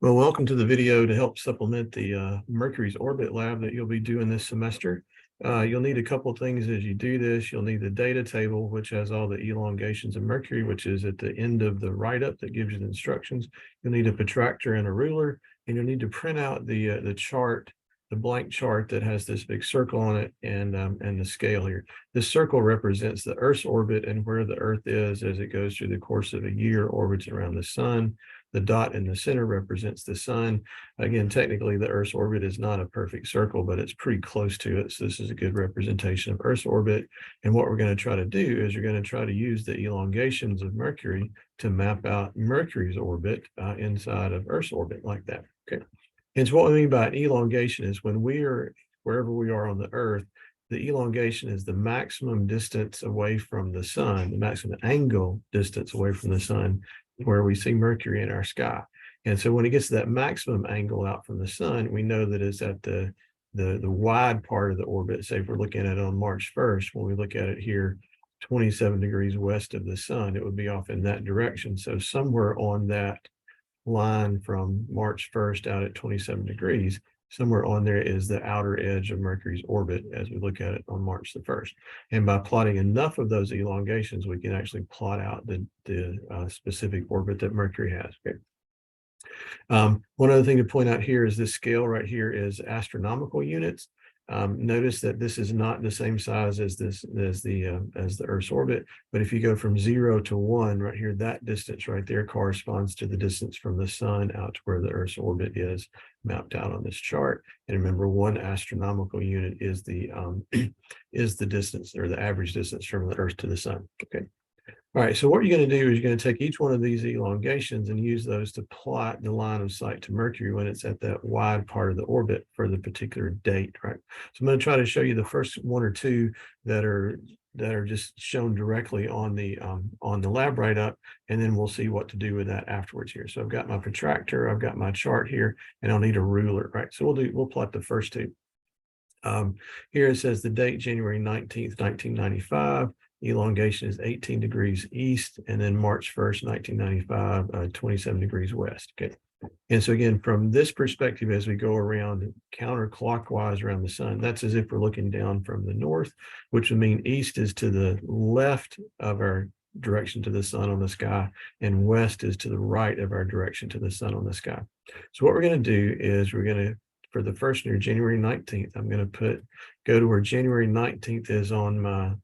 Well, welcome to the video to help supplement the Mercury's orbit lab that you'll be doing this semester. You'll need a couple things as you do this. You'll need the data table, which has all the elongations of Mercury, which is at the end of the write-up that gives you the instructions. You'll need a protractor and a ruler, and you'll need to print out the chart, the blank chart that has this big circle on it and the scale here. This circle represents the Earth's orbit and where the Earth is as it goes through the course of a year, orbits around the sun. The dot in the center represents the sun. Again, technically the Earth's orbit is not a perfect circle, but it's pretty close to it. So this is a good representation of Earth's orbit. And what we're going to try to do is you're going to try to use the elongations of Mercury to map out Mercury's orbit inside of Earth's orbit like that. Okay. And so what we mean by an elongation is when we are wherever we are on the Earth, the elongation is the maximum distance away from the sun, the maximum angle distance away from the sun, where we see Mercury in our sky. And so when it gets to that maximum angle out from the sun, we know that it's at the wide part of the orbit. Say if we're looking at it on March 1st, when we look at it here, 27 degrees west of the sun, it would be off in that direction. So somewhere on that line from March 1st out at 27 degrees, somewhere on there is the outer edge of Mercury's orbit as we look at it on March the 1st. And by plotting enough of those elongations, we can actually plot out the specific orbit that Mercury has. Okay. One other thing to point out here is this scale right here is astronomical units. Notice that this is not the same size as the Earth's orbit, but if you go from 0 to 1 right here, that distance right there corresponds to the distance from the sun out to where the Earth's orbit is mapped out on this chart. And remember, 1 astronomical unit is the distance, or the average distance from the Earth to the sun. Okay. All right, so what you're going to do is you're going to take each one of these elongations and use those to plot the line of sight to Mercury when it's at that wide part of the orbit for the particular date, right? So I'm going to try to show you the first one or two that are just shown directly on the lab write-up, and then we'll see what to do with that afterwards here. So I've got my protractor, I've got my chart here, and I'll need a ruler, right? So we'll plot the first two. Here it says the date January 19th, 1995. Elongation is 18 degrees east, and then March 1st, 1995, 27 degrees west. Okay. And so again, from this perspective, as we go around counterclockwise around the sun, that's as if we're looking down from the north, which would mean east is to the left of our direction to the sun on the sky, and west is to the right of our direction to the sun on the sky. So what we're going to do is we're going to, for the first year, January 19th, I'm going to go to where January 19th is on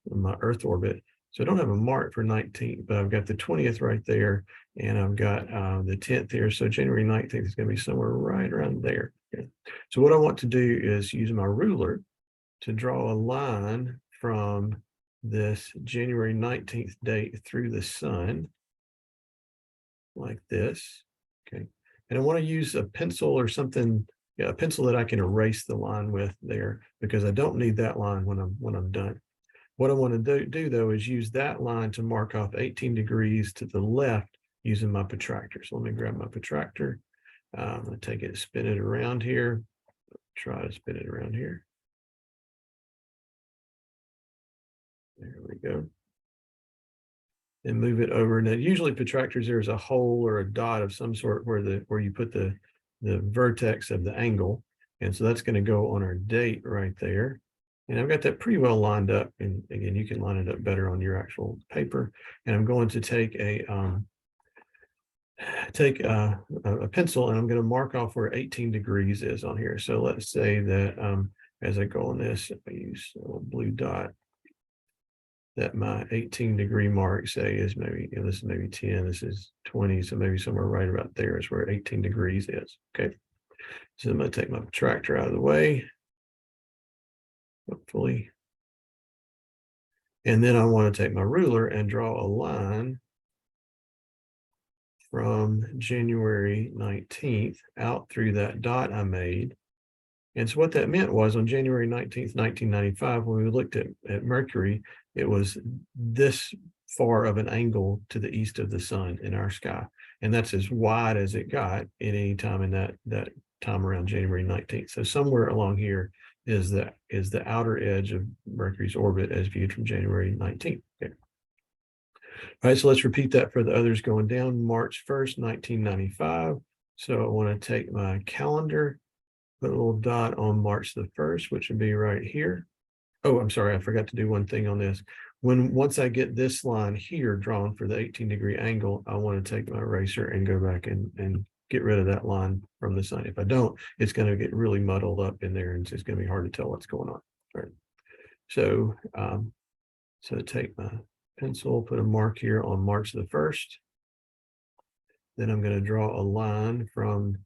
my Earth orbit. So I don't have a mark for 19th, but I've got the 20th right there, and I've got the 10th here. So January 19th is going to be somewhere right around there. Okay. So what I want to do is use my ruler to draw a line from this January 19th date through the sun, like this. Okay. And I want to use a pencil or something, a pencil that I can erase the line with there, because I don't need that line when I'm done. What I want to do though is use that line to mark off 18 degrees to the left using my protractor. So let me grab my protractor. I'm going to take it, spin it around here. Try to spin it around here. There we go. And move it over. Now, usually protractors, there's a hole or a dot of some sort where you put the vertex of the angle. And so that's going to go on our date right there. And I've got that pretty well lined up. And again, you can line it up better on your actual paper. And I'm going to take a pencil, and I'm going to mark off where 18 degrees is on here. So let's say that as I go on this, if I use a little blue dot, that my 18-degree mark, say, is maybe, this is maybe 10, this is 20, so maybe somewhere right about there is where 18 degrees is. Okay, so I'm going to take my protractor out of the way, hopefully, and then I want to take my ruler and draw a line from January 19th out through that dot I made. And so what that meant was on January 19th, 1995, when we looked at Mercury, it was this far of an angle to the east of the sun in our sky. And that's as wide as it got at any time in that time around January 19th. So somewhere along here is the outer edge of Mercury's orbit as viewed from January 19th. Okay. All right, so let's repeat that for the others going down. March 1st, 1995. So I want to take my calendar, put a little dot on March the 1st, which would be right here. Oh, I'm sorry, I forgot to do one thing on this. Once I get this line here drawn for the 18-degree angle, I want to take my eraser and go back and get rid of that line from the sun. If I don't, it's going to get really muddled up in there, and it's going to be hard to tell what's going on. All right. So, so take my pencil, put a mark here on March the 1st. Then I'm going to draw a line from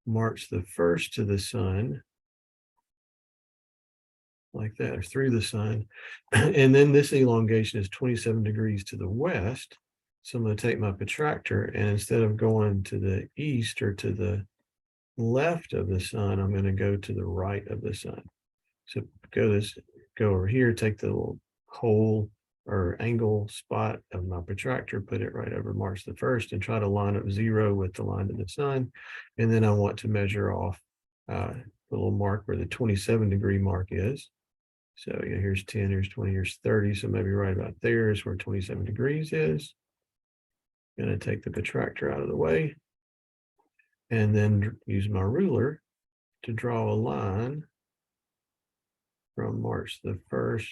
March the 1st to the sun, like that, or through the sun. And then this elongation is 27 degrees to the west. So I'm going to take my protractor, and instead of going to the east or to the left of the sun, I'm going to go to the right of the sun. So go over here, take the little hole or angle spot of my protractor, put it right over March the 1st, and try to line up 0 with the line of the sun. And then I want to measure off the little mark where the 27-degree mark is. So yeah, here's 10, here's 20, here's 30. So maybe right about there is where 27 degrees is. Going to take the protractor out of the way and then use my ruler to draw a line from March the 1st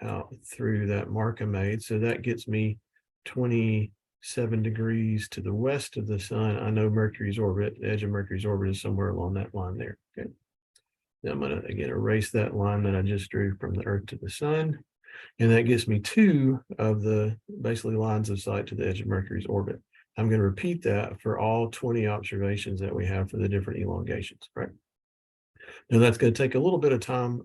out through that mark I made. So that gets me 27 degrees to the west of the sun. I know Mercury's orbit, the edge of Mercury's orbit is somewhere along that line there. Okay. Now I'm going to again erase that line that I just drew from the Earth to the sun. And that gives me 2 of the basically lines of sight to the edge of Mercury's orbit. I'm going to repeat that for all 20 observations that we have for the different elongations, right? Now that's going to take a little bit of time.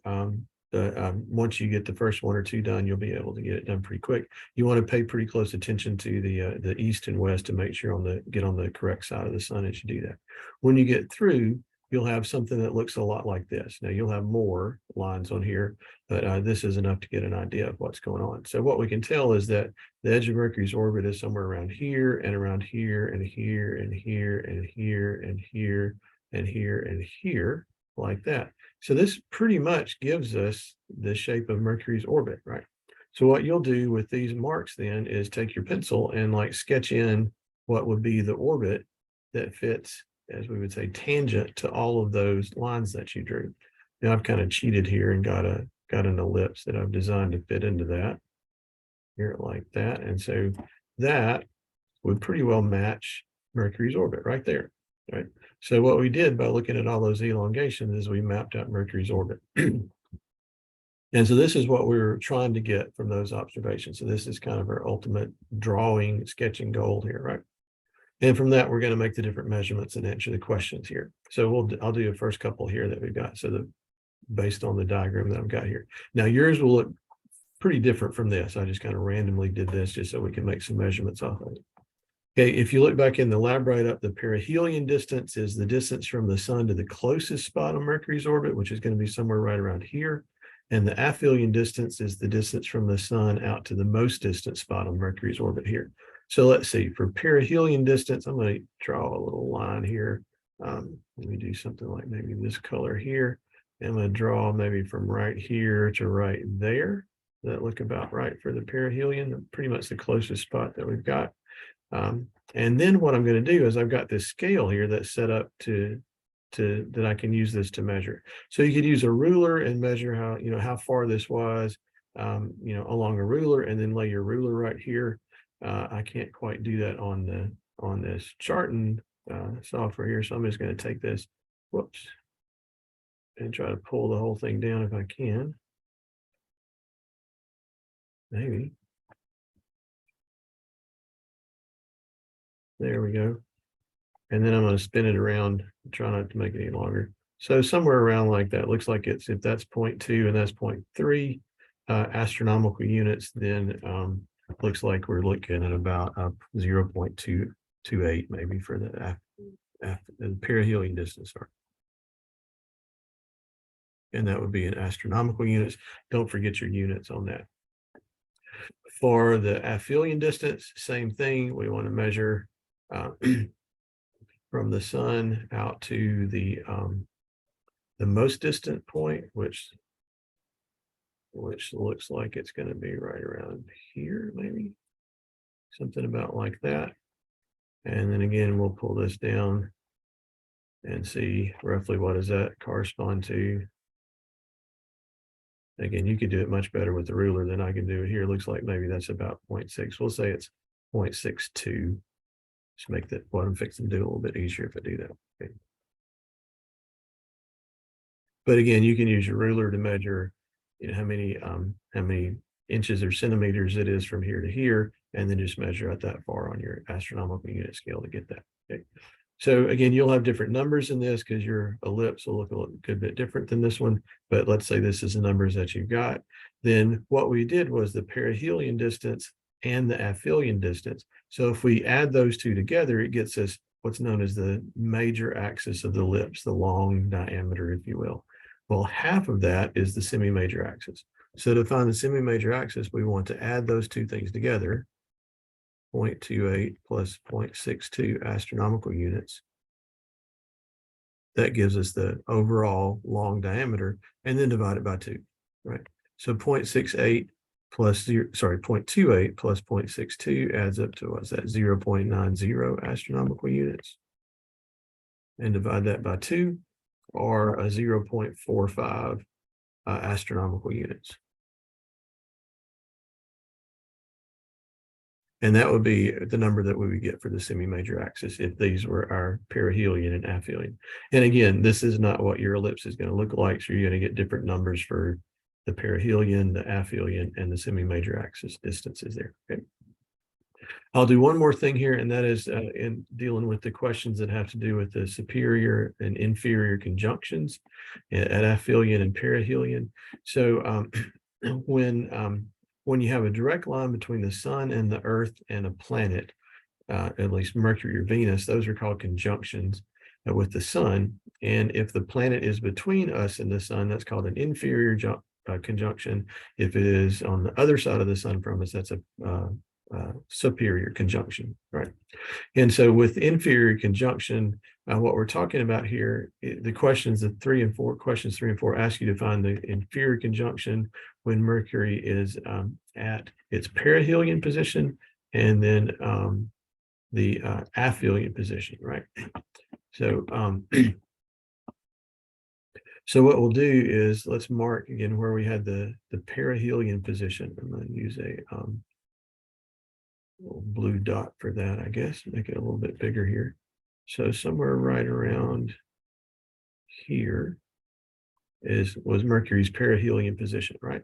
But once you get the first 1 or 2 done, you'll be able to get it done pretty quick. You want to pay pretty close attention to the east and west to make sure get on the correct side of the sun as you do that. When you get through, you'll have something that looks a lot like this. Now you'll have more lines on here, but this is enough to get an idea of what's going on. So what we can tell is that the edge of Mercury's orbit is somewhere around here and around here and here and here and here and here and here and here, like that. So this pretty much gives us the shape of Mercury's orbit, right? So what you'll do with these marks then is take your pencil and like sketch in what would be the orbit that fits, as we would say, tangent to all of those lines that you drew. Now I've kind of cheated here and got an ellipse that I've designed to fit into that here like that. And so that would pretty well match Mercury's orbit right there, right? So what we did by looking at all those elongations is we mapped out Mercury's orbit. And so this is what we were trying to get from those observations. So this is kind of our ultimate drawing, sketching goal here, right? And from that, we're going to make the different measurements and answer the questions here. So I'll do the first couple here that we've got. So based on the diagram that I've got here. Now yours will look pretty different from this. I just kind of randomly did this just so we can make some measurements off of it. Okay, if you look back in the lab write-up, the perihelion distance is the distance from the sun to the closest spot on Mercury's orbit, which is going to be somewhere right around here. And the aphelion distance is the distance from the sun out to the most distant spot on Mercury's orbit here. So let's see, for perihelion distance, I'm going to draw a little line here. Let me do something like maybe this color here. And I'm going to draw maybe from right here to right there. That look about right for the perihelion, pretty much the closest spot that we've got. And then what I'm going to do is I've got this scale here that's set up that I can use this to measure. So you could use a ruler and measure how far this was, along a ruler, and then lay your ruler right here. I can't quite do that on this charting software here, so I'm just going to take this, whoops, and try to pull the whole thing down if I can. Maybe. There we go. And then I'm going to spin it around, try not to make it any longer. So somewhere around like that, looks like if that's 0.2 and that's 0.3 astronomical units, then looks like we're looking at about 0.228 maybe for the perihelion distance. And that would be in astronomical units. Don't forget your units on that. For the aphelion distance, same thing. We want to measure from the sun out to the most distant point, which looks like it's going to be right around here, maybe something about like that. And then again, we'll pull this down and see roughly what does that correspond to. Again, you could do it much better with the ruler than I can do it here. It looks like maybe that's about 0.6. We'll say it's 0.62. Just make that what I'm fixing to do a little bit easier if I do that. Okay. But again, you can use your ruler to measure, how many inches or centimeters it is from here to here, and then just measure out that far on your astronomical unit scale to get that. Okay. So again, you'll have different numbers in this because your ellipse will look a good bit different than this one. But let's say this is the numbers that you've got. Then what we did was the perihelion distance and the aphelion distance. So if we add those two together, it gets us what's known as the major axis of the ellipse, the long diameter, if you will. Well, half of that is the semi-major axis. So to find the semi-major axis, we want to add those two things together, 0.28 plus 0.62 astronomical units. That gives us the overall long diameter, and then divide it by 2, right? So 0.68 plus 0.28 plus 0.62 adds up to what's that, 0.90 astronomical units. And divide that by 2, or a 0.45 astronomical units. And that would be the number that we would get for the semi-major axis if these were our perihelion and aphelion. And again, this is not what your ellipse is going to look like. So you're going to get different numbers for the perihelion, the aphelion, and the semi-major axis distances there. Okay. I'll do one more thing here, and that is in dealing with the questions that have to do with the superior and inferior conjunctions at aphelion and perihelion. So when you have a direct line between the sun and the earth and a planet, at least Mercury or Venus, those are called conjunctions with the sun. And if the planet is between us and the sun, that's called an inferior conjunction. If it is on the other side of the sun from us, that's a superior conjunction, right? And so with inferior conjunction, what we're talking about here, the questions, questions 3 and 4 ask you to find the inferior conjunction when Mercury is at its perihelion position, and then the aphelion position, right? So so what we'll do is let's mark again where we had the perihelion position. I'm going to use a little blue dot for that, I guess, make it a little bit bigger here. So somewhere right around here was Mercury's perihelion position, right?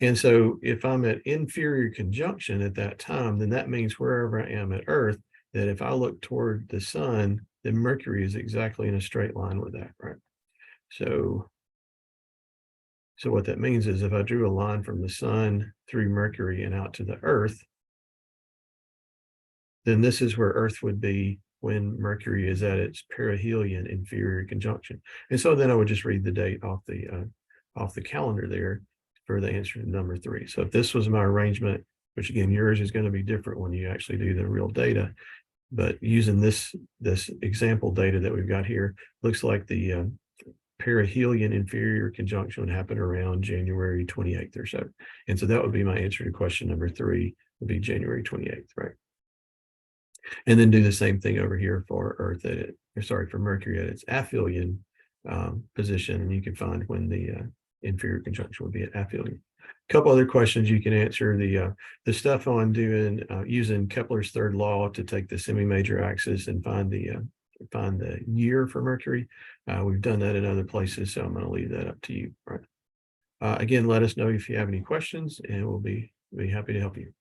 And so if I'm at inferior conjunction at that time, then that means wherever I am at Earth, that if I look toward the sun, then Mercury is exactly in a straight line with that, right? So what that means is if I drew a line from the sun through Mercury and out to the Earth, then this is where Earth would be when Mercury is at its perihelion inferior conjunction. And so then I would just read the date off the calendar there for the answer to number 3. So if this was my arrangement, which again, yours is going to be different when you actually do the real data, but using this example data that we've got here, looks like the perihelion inferior conjunction would happen around January 28th or so. And so that would be my answer to question number 3, would be January 28th, right? And then do the same thing over here for Earth for Mercury at its aphelion position, and you can find when the inferior conjunction would be at aphelion. A couple other questions you can answer. The stuff on doing using Kepler's third law to take the semi-major axis and find the year for Mercury. We've done that in other places, so I'm going to leave that up to you. Right. Again, let us know if you have any questions, and we'll be happy to help you.